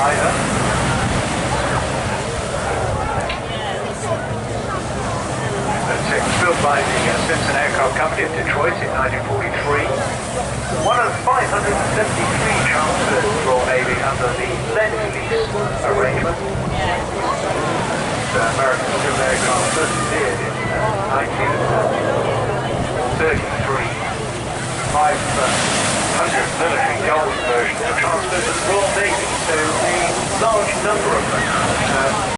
either. Built by the Simpson Aircraft Company of Detroit in 1943. One of 573 transfers to the Royal Navy under the Lend-Lease arrangement. The American civil aircraft first appeared in 1933. 500 military gold versions were transferred to the Royal Navy, so a large number of them